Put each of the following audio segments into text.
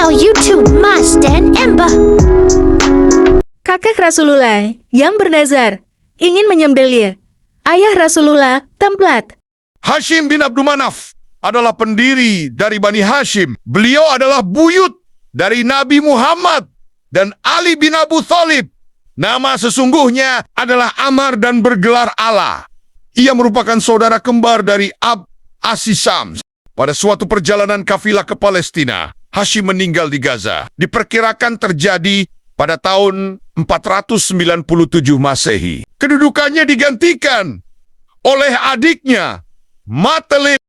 channel YouTube Mas dan Ember. Kakak Rasulullah yang bernazar ingin menyembelih ayah Rasulullah templat. Hashim bin Abdul Manaf adalah pendiri dari Bani Hashim. Beliau adalah buyut dari Nabi Muhammad dan Ali bin Abu Thalib. Nama sesungguhnya adalah Ammar dan bergelar Allah. Ia merupakan saudara kembar dari Asisam. Pada suatu perjalanan kafilah ke Palestina, Hashim meninggal di Gaza. Diperkirakan terjadi pada tahun 497 Masehi. Kedudukannya digantikan oleh adiknya, Matalib.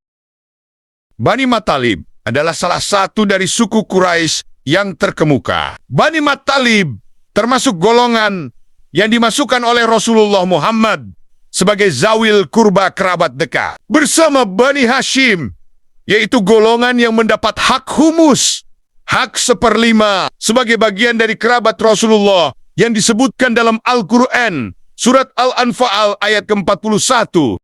Bani Matalib adalah salah satu dari suku Quraisy yang terkemuka. Bani Matalib termasuk golongan yang dimasukkan oleh Rasulullah Muhammad sebagai zawil kurba kerabat dekat. Bersama Bani Hashim, yaitu golongan yang mendapat hak humus, hak 1/5 sebagai bagian dari kerabat Rasulullah yang disebutkan dalam Al-Quran, surat Al-Anfal ayat ke-41.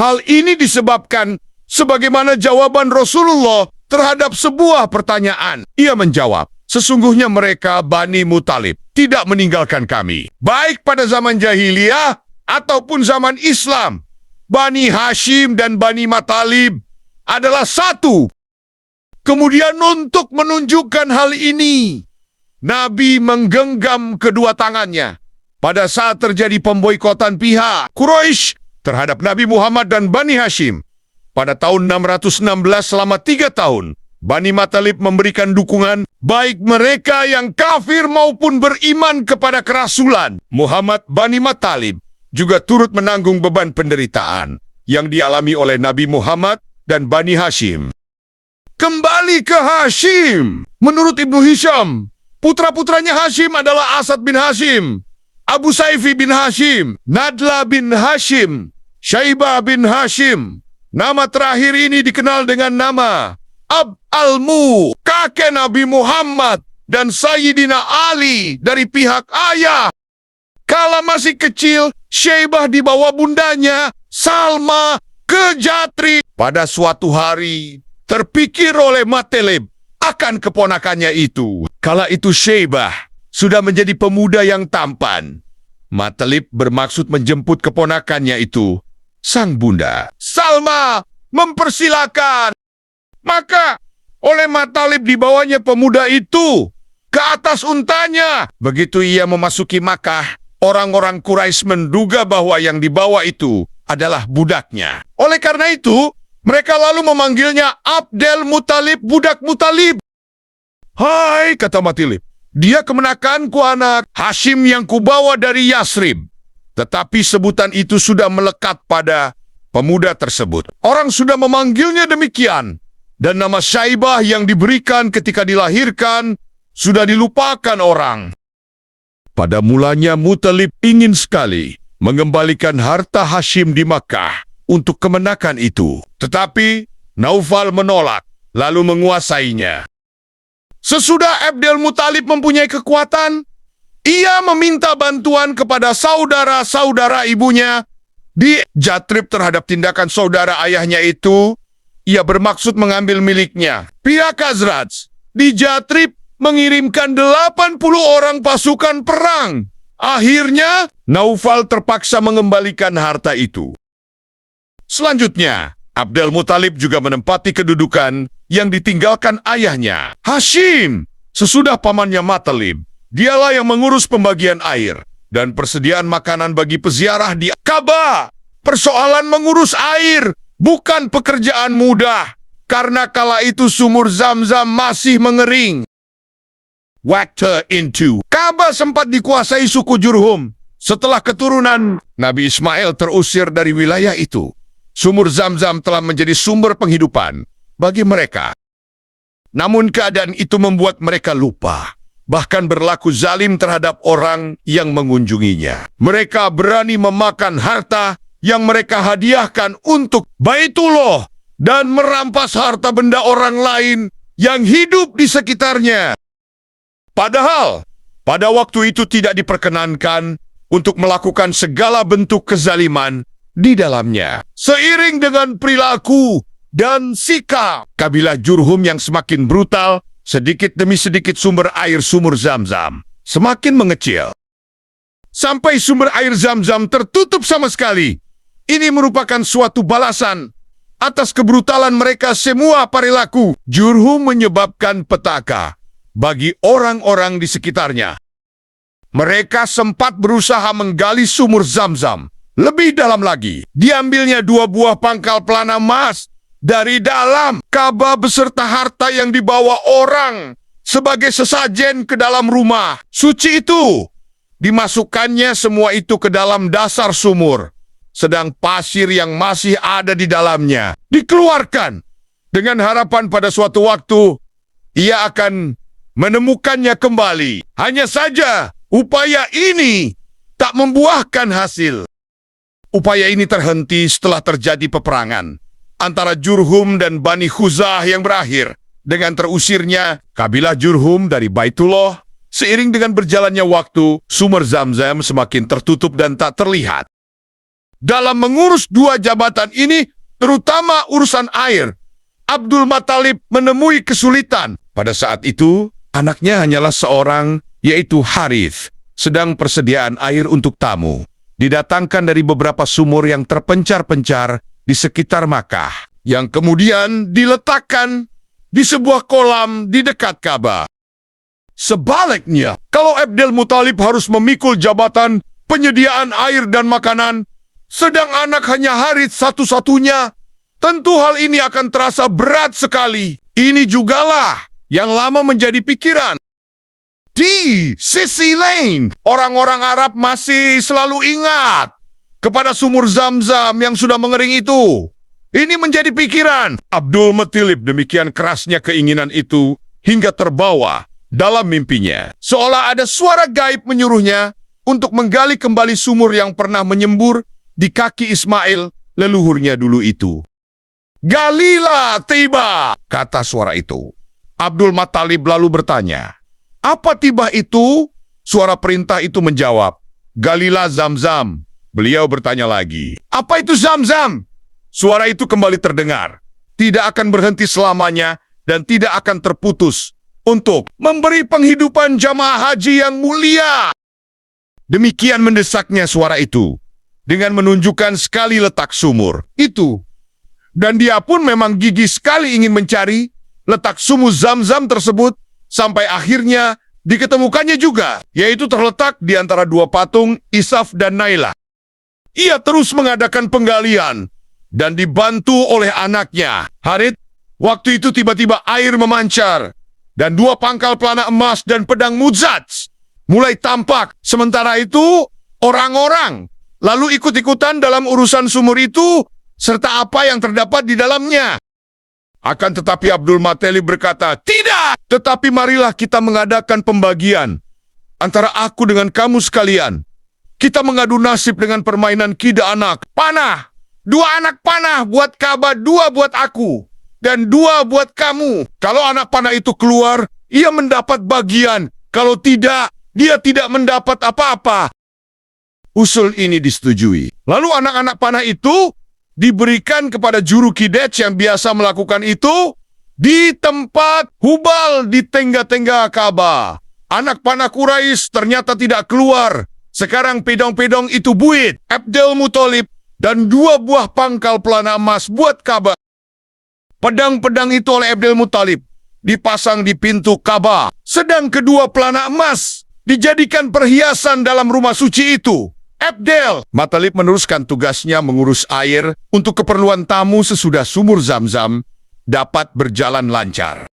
Hal ini disebabkan sebagaimana jawaban Rasulullah terhadap sebuah pertanyaan. Ia menjawab, sesungguhnya mereka Bani Muttalib tidak meninggalkan kami, baik pada zaman jahiliyah ataupun zaman Islam. Bani Hashim dan Bani Muttalib adalah satu. Kemudian untuk menunjukkan hal ini, Nabi menggenggam kedua tangannya pada saat terjadi pemboikotan pihak Quraisy terhadap Nabi Muhammad dan Bani Hashim. Pada tahun 616 selama 3 tahun, Bani Muttalib memberikan dukungan baik mereka yang kafir maupun beriman kepada kerasulan Muhammad. Bani Muttalib juga turut menanggung beban penderitaan yang dialami oleh Nabi Muhammad dan Bani Hashim. Kembali ke Hashim. Menurut Ibnu Hisham, putra-putranya Hashim adalah Asad bin Hashim, Abu Saifi bin Hashim, Nadla bin Hashim, Syaibah bin Hashim. Nama terakhir ini dikenal dengan nama Al-Mu, kakek Nabi Muhammad dan Sayyidina Ali dari pihak ayah. Kala masih kecil, Syaibah dibawa bundanya, Salma, ke Jatri. Pada suatu hari, terpikir oleh Matalib akan keponakannya itu. Kala itu Syaibah sudah menjadi pemuda yang tampan. Matalib bermaksud menjemput keponakannya itu. Sang bunda, Salma, mempersilakan. Maka, oleh Matalib dibawanya pemuda itu ke atas untanya. Begitu ia memasuki Makkah, orang-orang Quraisy menduga bahwa yang dibawa itu adalah budaknya. Oleh karena itu, mereka lalu memanggilnya Abdel Muttalib, budak Muttalib. Hai, kata Matalib, dia kemenakanku anak Hashim yang kubawa dari Yasrib. Tetapi sebutan itu sudah melekat pada pemuda tersebut. Orang sudah memanggilnya demikian. Dan nama Syaibah yang diberikan ketika dilahirkan sudah dilupakan orang. Pada mulanya Muttalib ingin sekali mengembalikan harta Hashim di Makkah untuk kemenakan itu. Tetapi Naufal menolak, lalu menguasainya. Sesudah Abdel Muttalib mempunyai kekuatan, ia meminta bantuan kepada saudara-saudara ibunya di Jatrib terhadap tindakan saudara ayahnya itu. Ia bermaksud mengambil miliknya. Pihak Khazraj di Jatrib mengirimkan 80 orang pasukan perang. Akhirnya, Naufal terpaksa mengembalikan harta itu. Selanjutnya, Abdel Muttalib juga menempati kedudukan yang ditinggalkan ayahnya, Hashim. Sesudah pamannya Matalib, dialah yang mengurus pembagian air dan persediaan makanan bagi peziarah di Ka'bah. Persoalan mengurus air bukan pekerjaan mudah, karena kala itu sumur Zam-Zam masih mengering. Waktu itu, Ka'bah sempat dikuasai suku Jurhum. Setelah keturunan Nabi Ismail terusir dari wilayah itu, sumur Zam-Zam telah menjadi sumber penghidupan bagi mereka. Namun keadaan itu membuat mereka lupa, bahkan berlaku zalim terhadap orang yang mengunjunginya. Mereka berani memakan harta yang mereka hadiahkan untuk Baitullah dan merampas harta benda orang lain yang hidup di sekitarnya. Padahal, pada waktu itu tidak diperkenankan untuk melakukan segala bentuk kezaliman di dalamnya. Seiring dengan perilaku dan sikap kabilah Jurhum yang semakin brutal, sedikit demi sedikit sumber air sumur Zam-Zam semakin mengecil. Sampai sumber air Zam-Zam tertutup sama sekali. Ini merupakan suatu balasan atas kebrutalan mereka semua perilaku. Jurhum menyebabkan petaka bagi orang-orang di sekitarnya. Mereka sempat berusaha menggali sumur Zam-Zam lebih dalam lagi. Diambilnya 2 buah pangkal pelana emas dari dalam Ka'bah beserta harta yang dibawa orang sebagai sesajen ke dalam rumah suci itu. Dimasukkannya semua itu ke dalam dasar sumur, sedang pasir yang masih ada di dalamnya dikeluarkan dengan harapan pada suatu waktu ia akan menemukannya kembali. Hanya saja upaya ini tak membuahkan hasil. Upaya ini terhenti setelah terjadi peperangan antara Jurhum dan Bani Khuzah yang berakhir dengan terusirnya kabilah Jurhum dari Baitullah. Seiring dengan berjalannya waktu, sumur Zam-Zam semakin tertutup dan tak terlihat. Dalam mengurus 2 jabatan ini, terutama urusan air, Abdul Muthalib menemui kesulitan. Pada saat itu, anaknya hanyalah seorang, yaitu Harith. Sedang persediaan air untuk tamu didatangkan dari beberapa sumur yang terpencar-pencar di sekitar Makkah, yang kemudian diletakkan di sebuah kolam di dekat Ka'bah. Sebaliknya, kalau Abdul Muthalib harus memikul jabatan penyediaan air dan makanan, sedang anak hanya Harith satu-satunya, tentu hal ini akan terasa berat sekali. Ini jugalah yang lama menjadi pikiran. Di sisi lain, orang-orang Arab masih selalu ingat kepada sumur Zam-Zam yang sudah mengering itu. Ini menjadi pikiran Abdul Muthalib. Demikian kerasnya keinginan itu hingga terbawa dalam mimpinya, seolah ada suara gaib menyuruhnya untuk menggali kembali sumur yang pernah menyembur di kaki Ismail, leluhurnya dulu itu. "Galilah tiba," kata suara itu. Abdul Muthalib lalu bertanya, "Apa tiba itu?" Suara perintah itu menjawab, "Galilah Zam-Zam." Beliau bertanya lagi, "Apa itu Zam-Zam?" Suara itu kembali terdengar, tidak akan berhenti selamanya dan tidak akan terputus untuk memberi penghidupan jamaah haji yang mulia. Demikian mendesaknya suara itu, dengan menunjukkan sekali letak sumur itu. Dan dia pun memang gigih sekali ingin mencari letak sumur Zam-Zam tersebut, sampai akhirnya diketemukannya juga, yaitu terletak di antara 2 patung Isaf dan Nailah. Ia terus mengadakan penggalian, dan dibantu oleh anaknya, Harith. Waktu itu tiba-tiba air memancar, dan 2 pangkal pelana emas dan pedang Muzats mulai tampak. Sementara itu, orang-orang lalu ikut-ikutan dalam urusan sumur itu, serta apa yang terdapat di dalamnya. Akan tetapi Abdul Muthalib berkata, "Tidak, tetapi marilah kita mengadakan pembagian antara aku dengan kamu sekalian. Kita mengadu nasib dengan permainan kida anak panah. 2 anak panah buat Ka'bah, 2 buat aku, dan 2 buat kamu. Kalau anak panah itu keluar, ia mendapat bagian. Kalau tidak, dia tidak mendapat apa-apa." Usul ini disetujui. Lalu anak-anak panah itu diberikan kepada juru kidej yang biasa melakukan itu di tempat Hubal di tengah-tengah Ka'bah. Anak panah Quraisy ternyata tidak keluar. Sekarang pedang-pedang itu buit Abdul Muthalib dan 2 buah pangkal pelana emas buat Ka'bah. Pedang-pedang itu oleh Abdul Muthalib dipasang di pintu Ka'bah, sedang kedua pelana emas dijadikan perhiasan dalam rumah suci itu. Abdul Muthalib meneruskan tugasnya mengurus air untuk keperluan tamu sesudah sumur Zam-Zam dapat berjalan lancar.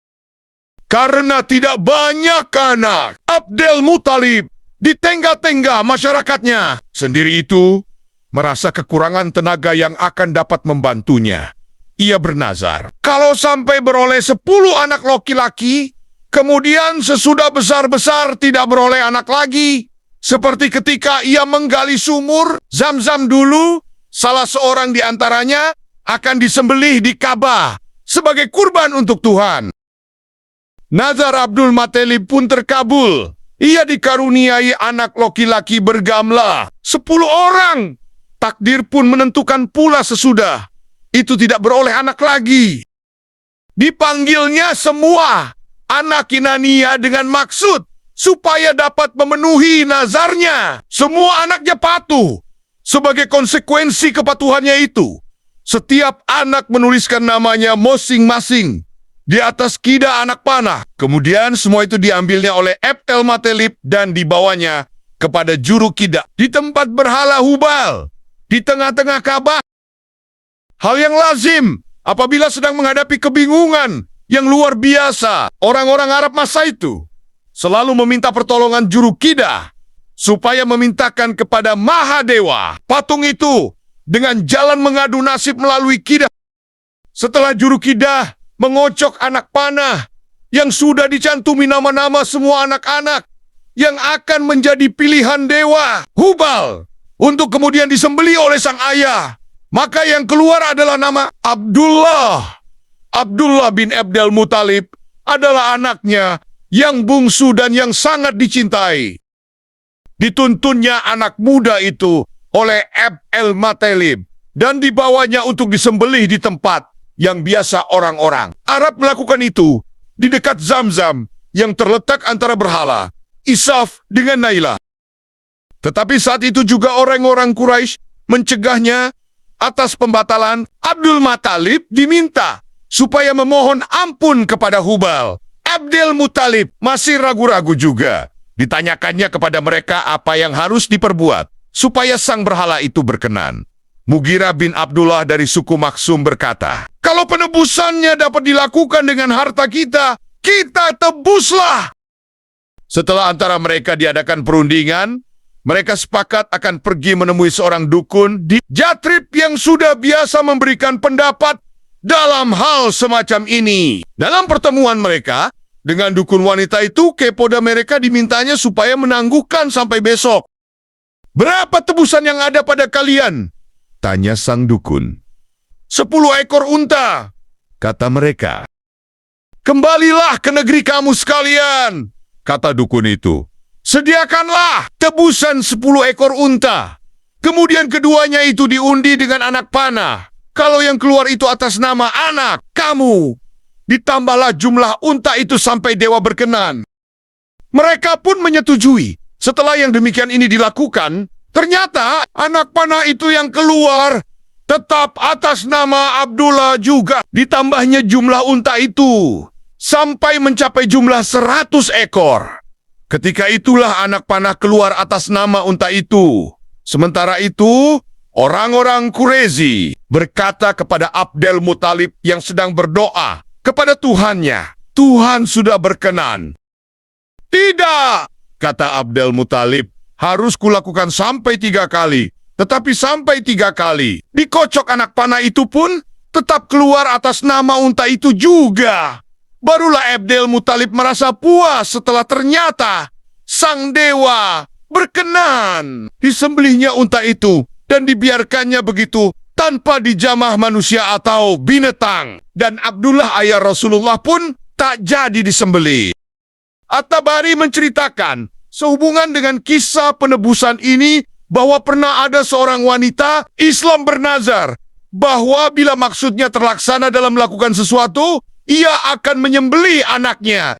Karena tidak banyak anak, Abdul Muthalib di tengah-tengah masyarakatnya sendiri itu merasa kekurangan tenaga yang akan dapat membantunya. Ia bernazar, kalau sampai beroleh 10 anak laki-laki, kemudian sesudah besar-besar tidak beroleh anak lagi, seperti ketika ia menggali sumur Zam-Zam dulu, salah seorang di antaranya akan disembelih di Ka'bah sebagai kurban untuk Tuhan. Nazar Abdul Muthalib pun terkabul. Ia dikaruniai anak laki-laki bergamla 10 orang. Takdir pun menentukan pula sesudah itu tidak beroleh anak lagi. Dipanggilnya semua anak Kinania dengan maksud supaya dapat memenuhi nazarnya. Semua anaknya patuh. Sebagai konsekuensi kepatuhannya itu, setiap anak menuliskan namanya masing-masing di atas kida anak panah. Kemudian semua itu diambilnya oleh Abdel Muttalib dan dibawanya kepada juru kida di tempat berhala Hubal di tengah-tengah Ka'bah. Hal yang lazim apabila sedang menghadapi kebingungan yang luar biasa. Orang-orang Arab masa itu selalu meminta pertolongan juru kida supaya memintakan kepada Mahadewa patung itu dengan jalan mengadu nasib melalui kida. Setelah juru kida mengocok anak panah yang sudah dicantumi nama-nama semua anak-anak yang akan menjadi pilihan dewa Hubal untuk kemudian disembelih oleh sang ayah, maka yang keluar adalah nama Abdullah. Abdullah bin Abdul Muttalib adalah anaknya yang bungsu dan yang sangat dicintai. Dituntunnya anak muda itu oleh Abdel Muttalib dan dibawanya untuk disembelih di tempat yang biasa orang-orang Arab melakukan itu di dekat Zamzam yang terletak antara berhala Isaf dengan Naila. Tetapi saat itu juga orang-orang Quraisy mencegahnya. Atas pembatalan, Abdul Muttalib diminta supaya memohon ampun kepada Hubal. Abdel Muttalib masih ragu-ragu juga. Ditanyakannya kepada mereka apa yang harus diperbuat supaya sang berhala itu berkenan. Mughirah bin Abdullah dari suku Maksum berkata, "Kalau penebusannya dapat dilakukan dengan harta kita, kita tebuslah." Setelah antara mereka diadakan perundingan, mereka sepakat akan pergi menemui seorang dukun di Yatsrib yang sudah biasa memberikan pendapat dalam hal semacam ini. Dalam pertemuan mereka dengan dukun wanita itu, kepada mereka dimintanya supaya menangguhkan sampai besok. "Berapa tebusan yang ada pada kalian?" tanya sang dukun. 10 ekor unta, kata mereka. "Kembalilah ke negeri kamu sekalian," kata dukun itu. "Sediakanlah tebusan 10 ekor unta. Kemudian keduanya itu diundi dengan anak panah. Kalau yang keluar itu atas nama anak kamu, ditambahlah jumlah unta itu sampai dewa berkenan." Mereka pun menyetujui. Setelah yang demikian ini dilakukan, ternyata anak panah itu yang keluar tetap atas nama Abdullah juga. Ditambahnya jumlah unta itu sampai mencapai jumlah 100 ekor. Ketika itulah anak panah keluar atas nama unta itu. Sementara itu, orang-orang Quraisy berkata kepada Abdel Muttalib yang sedang berdoa kepada Tuhannya, "Tuhan sudah berkenan." "Tidak," kata Abdel Muttalib, "harus kulakukan sampai 3 kali. Tetapi sampai 3 kali dikocok anak panah itu pun tetap keluar atas nama unta itu juga." Barulah Abdel Muttalib merasa puas setelah ternyata sang dewa berkenan. Disembelihnya unta itu dan dibiarkannya begitu tanpa dijamah manusia atau binatang. Dan Abdullah ayah Rasulullah pun tak jadi disembelih. At-Tabari menceritakan sehubungan dengan kisah penebusan ini bahwa pernah ada seorang wanita Islam bernazar bahwa bila maksudnya terlaksana dalam melakukan sesuatu, ia akan menyembelih anaknya.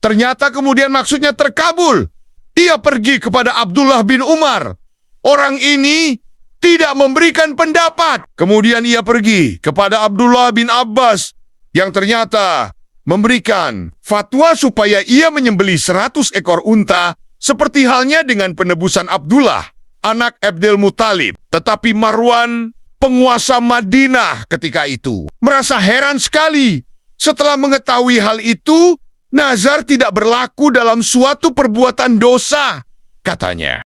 Ternyata kemudian maksudnya terkabul. Ia pergi kepada Abdullah bin Umar. Orang ini tidak memberikan pendapat. Kemudian ia pergi kepada Abdullah bin Abbas yang ternyata memberikan fatwa supaya ia menyembelih 100 ekor unta seperti halnya dengan penebusan Abdullah, anak Abdel Muttalib. Tetapi Marwan, penguasa Madinah ketika itu, merasa heran sekali. Setelah mengetahui hal itu, nazar tidak berlaku dalam suatu perbuatan dosa, katanya.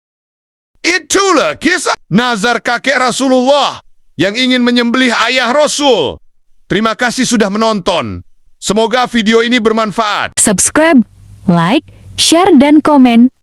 Itulah kisah nazar kakek Rasulullah yang ingin menyembelih ayah Rasul. Terima kasih sudah menonton. Semoga video ini bermanfaat. Subscribe, like, share, dan komen